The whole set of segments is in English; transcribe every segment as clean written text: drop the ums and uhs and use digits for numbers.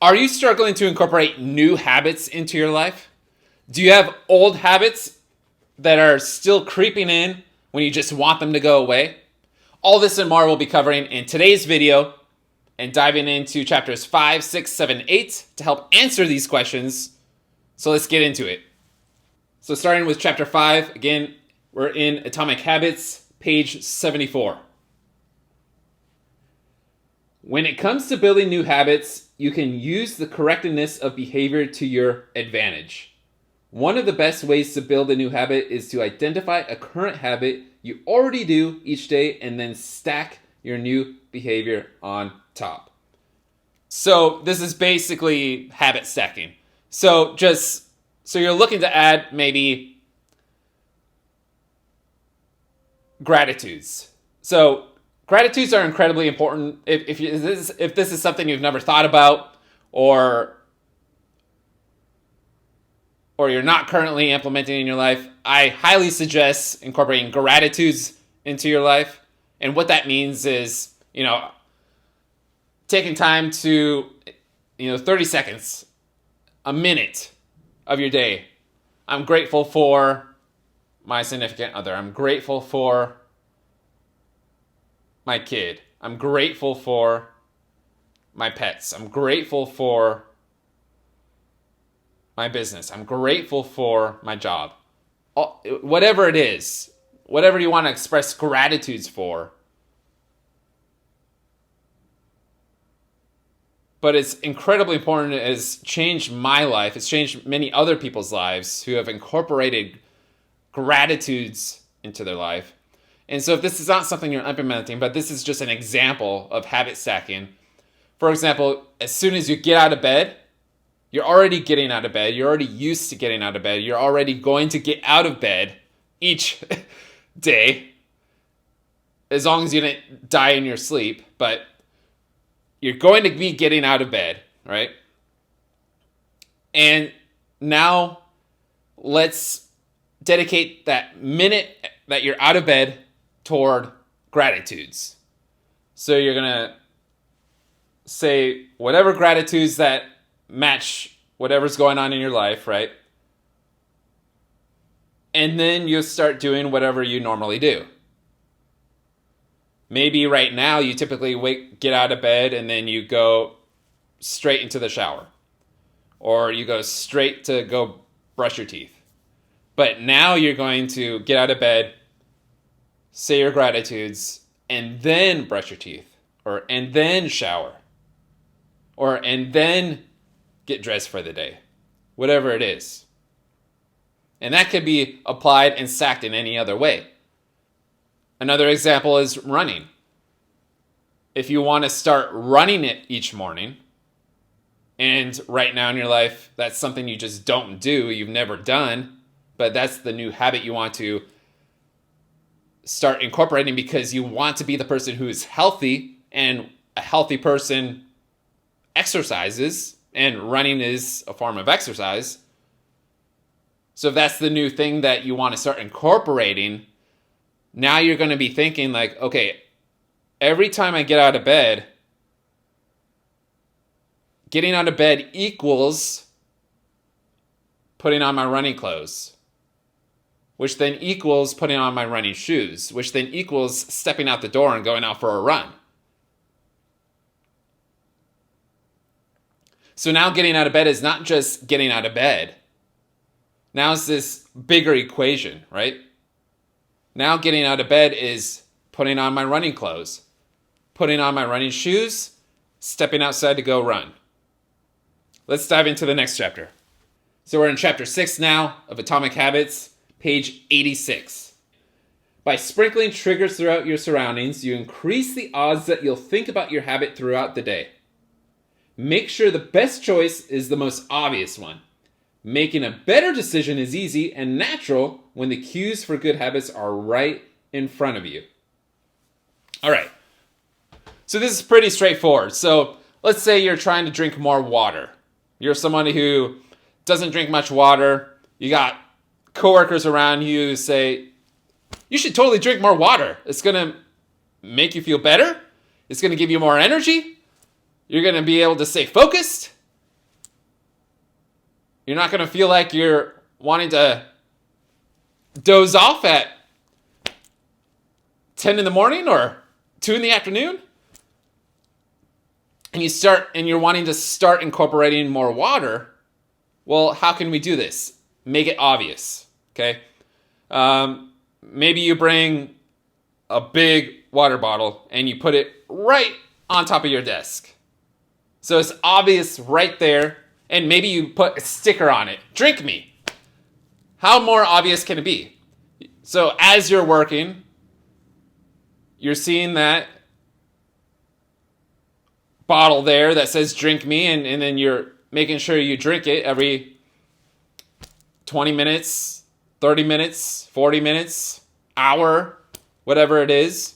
Are you struggling to incorporate new habits into your life? Do you have old habits that are still creeping in when you just want them to go away? All this and more we'll be covering in today's video and diving into chapters 5, 6, 7, 8 to help answer these questions. So let's get into it. So starting with chapter 5, again, we're in Atomic Habits, page 74. When it comes to building new habits, you can use the correctness of behavior to your advantage. One of the best ways to build a new habit is to identify a current habit you already do each day and then stack your new behavior on top. So this is basically habit stacking. So you're looking to add maybe gratitudes. So gratitudes are incredibly important. If this is something you've never thought about, or you're not currently implementing in your life, I highly suggest incorporating gratitudes into your life. And what that means is, taking time to, 30 seconds, a minute of your day. I'm grateful for my significant other. I'm grateful for my kid. I'm grateful for my pets. I'm grateful for my business. I'm grateful for my job. Whatever it is, whatever you want to express gratitudes for. But it's incredibly important. It has changed my life. It's changed many other people's lives who have incorporated gratitudes into their life. And so if this is not something you're implementing, but this is just an example of habit stacking. For example, as soon as you get out of bed, you're already getting out of bed. You're already used to getting out of bed. You're already going to get out of bed each day, as long as you didn't die in your sleep. But you're going to be getting out of bed, right? And now let's dedicate that minute that you're out of bed toward gratitudes. So you're going to say whatever gratitudes that match whatever's going on in your life, right? And then you'll start doing whatever you normally do. Maybe right now you typically get out of bed and then you go straight into the shower. Or you go straight to go brush your teeth. But now you're going to get out of bed, say your gratitudes, and then brush your teeth. And then shower. And then get dressed for the day. Whatever it is. And that could be applied and stacked in any other way. Another example is running. If you want to start running it each morning, and right now in your life, that's something you just don't do, you've never done, but that's the new habit you want to start incorporating because you want to be the person who is healthy, and a healthy person exercises, and running is a form of exercise. So if that's the new thing that you want to start incorporating, now you're going to be thinking like, okay, every time I get out of bed, getting out of bed equals putting on my running clothes, which then equals putting on my running shoes, which then equals stepping out the door and going out for a run. So now getting out of bed is not just getting out of bed. Now it's this bigger equation, right? Now getting out of bed is putting on my running clothes, putting on my running shoes, stepping outside to go run. Let's dive into the next chapter. So we're in chapter 6 now of Atomic Habits, page 86. By sprinkling triggers throughout your surroundings, you increase the odds that you'll think about your habit throughout the day. Make sure the best choice is the most obvious one. Making a better decision is easy and natural when the cues for good habits are right in front of you. All right. So this is pretty straightforward. So let's say you're trying to drink more water. You're someone who doesn't drink much water. You got coworkers around you who say, you should totally drink more water. It's going to make you feel better. It's going to give you more energy. You're going to be able to stay focused. You're not going to feel like you're wanting to doze off at 10 in the morning or 2 in the afternoon. And you're wanting to start incorporating more water. Well, how can we do this? Make it obvious, okay? Maybe you bring a big water bottle and you put it right on top of your desk. So it's obvious right there, and maybe you put a sticker on it. Drink me. How more obvious can it be? So as you're working, you're seeing that bottle there that says drink me, and then you're making sure you drink it every 20 minutes, 30 minutes, 40 minutes, hour, whatever it is.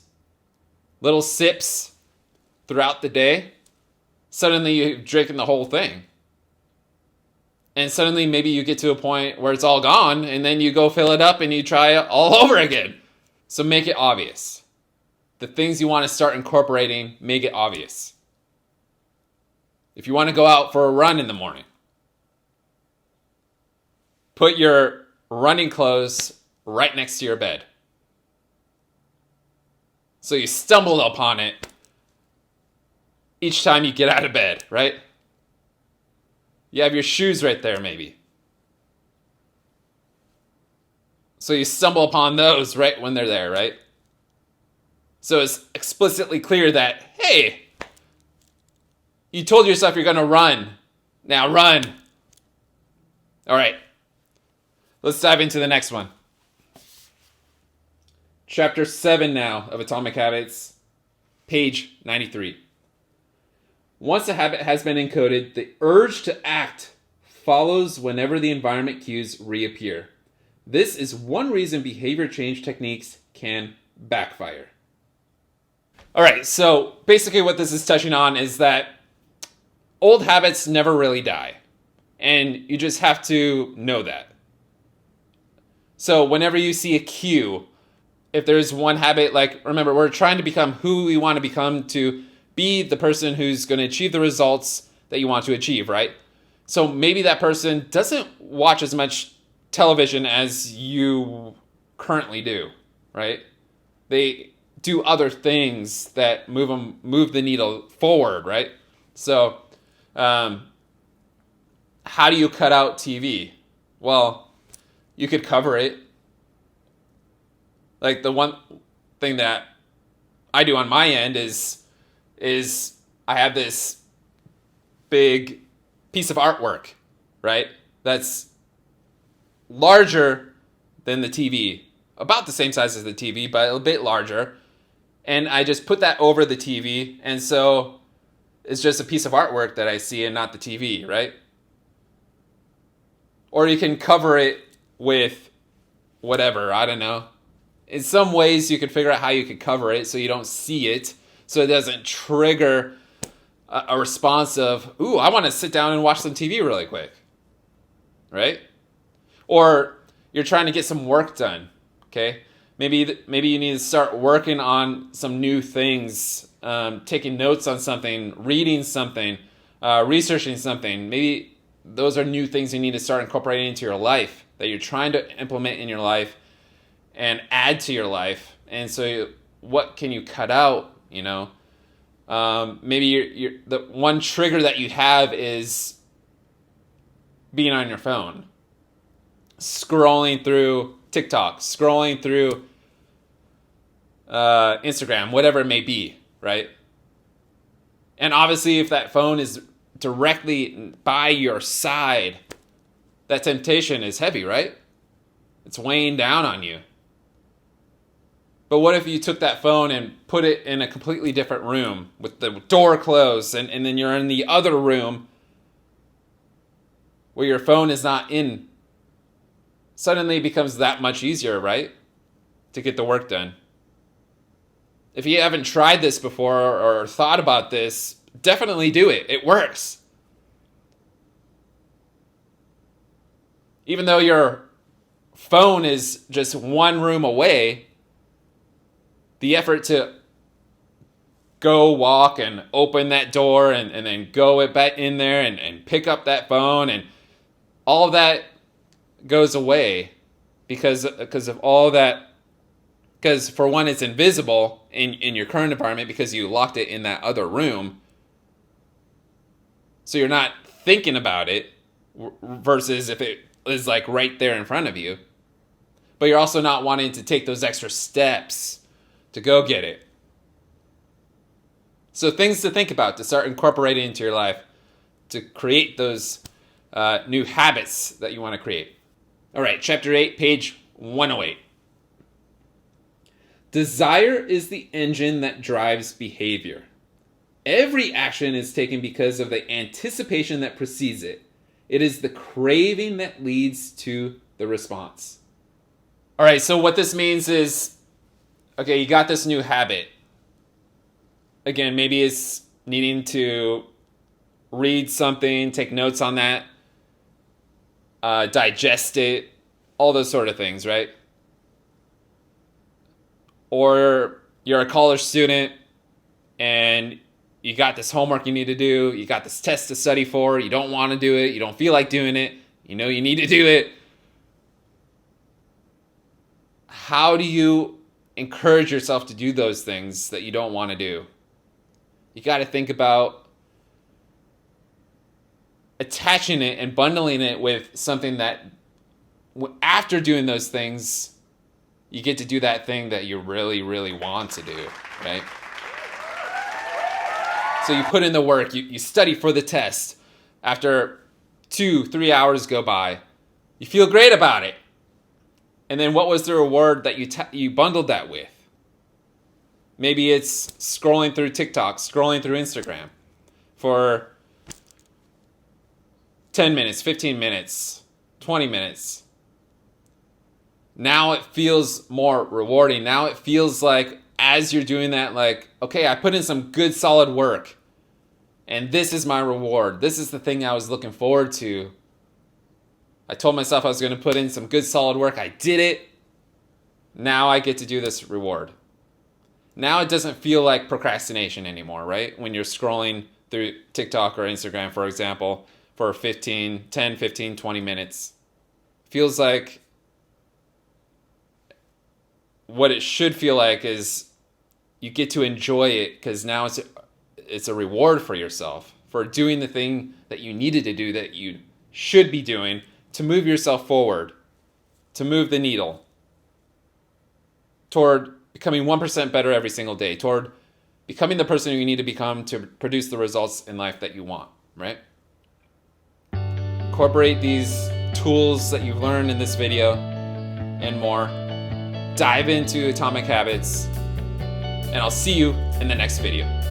Little sips throughout the day. Suddenly you're drinking the whole thing. And suddenly maybe you get to a point where it's all gone, and then you go fill it up and you try it all over again. So make it obvious. The things you want to start incorporating, make it obvious. If you want to go out for a run in the morning, put your running clothes right next to your bed. So you stumble upon it each time you get out of bed, right? You have your shoes right there, maybe. So you stumble upon those right when they're there, right? So it's explicitly clear that, hey, you told yourself you're going to run. Now run. All right. Let's dive into the next one. Chapter 7 now of Atomic Habits, page 93. Once a habit has been encoded, the urge to act follows whenever the environment cues reappear. This is one reason behavior change techniques can backfire. All right, so basically what this is touching on is that old habits never really die. And you just have to know that. So whenever you see a cue, if there's one habit, like, remember, we're trying to become who we want to become to be the person who's going to achieve the results that you want to achieve, right? So maybe that person doesn't watch as much television as you currently do, right? They do other things that move the needle forward, right? So, how do you cut out TV? Well, you could cover it. Like, the one thing that I do on my end is I have this big piece of artwork, right? That's larger than the TV, about the same size as the TV, but a bit larger. And I just put that over the TV, and so it's just a piece of artwork that I see and not the TV, right? Or you can cover it with whatever, I don't know. In some ways, you can figure out how you could cover it so you don't see it, so it doesn't trigger a response of, ooh, I want to sit down and watch some TV really quick, right? Or you're trying to get some work done, okay? Maybe you need to start working on some new things, taking notes on something, reading something, researching something. Maybe those are new things you need to start incorporating into your life that you're trying to implement in your life and add to your life. And so what can you cut out, you know? Maybe the one trigger that you have is being on your phone, scrolling through TikTok, scrolling through Instagram, whatever it may be, right? And obviously, if that phone is directly by your side, that temptation is heavy, right? It's weighing down on you. But what if you took that phone and put it in a completely different room with the door closed, and then you're in the other room where your phone is not in? Suddenly it becomes that much easier, right? To get the work done. If you haven't tried this before or thought about this, definitely do it. It works. Even though your phone is just one room away, the effort to go walk and open that door and then go back in there and pick up that phone and all of that goes away because of all that. Because for one, it's invisible in your current environment because you locked it in that other room. So you're not thinking about it versus if it is like right there in front of you. But you're also not wanting to take those extra steps to go get it. So things to think about to start incorporating into your life to create those new habits that you want to create. All right, chapter 8, page 108. Desire is the engine that drives behavior. Every action is taken because of the anticipation that precedes it. It is the craving that leads to the response. All right, so what this means is, okay, you got this new habit. Again, maybe it's needing to read something, take notes on that, digest it, all those sort of things, right? Or you're a college student and you got this homework you need to do, you got this test to study for, you don't want to do it, you don't feel like doing it, you know you need to do it. How do you encourage yourself to do those things that you don't want to do? You got to think about attaching it and bundling it with something that after doing those things, you get to do that thing that you really, really want to do, right? So you put in the work, you study for the test. After 2-3 hours go by, you feel great about it. And then what was the reward that you bundled that with? Maybe it's scrolling through TikTok, scrolling through Instagram for 10 minutes, 15 minutes, 20 minutes. Now it feels more rewarding. Now it feels like as you're doing that, like, okay, I put in some good solid work and this is my reward. This is the thing I was looking forward to. I told myself I was going to put in some good solid work. I did it. Now I get to do this reward. Now it doesn't feel like procrastination anymore, right? When you're scrolling through TikTok or Instagram, for example, for 10, 15, 20 minutes. Feels like what it should feel like is you get to enjoy it because now it's a reward for yourself for doing the thing that you needed to do, that you should be doing to move yourself forward, to move the needle toward becoming 1% better every single day, toward becoming the person you need to become to produce the results in life that you want, right? Incorporate these tools that you've learned in this video and more. Dive into Atomic Habits, and I'll see you in the next video.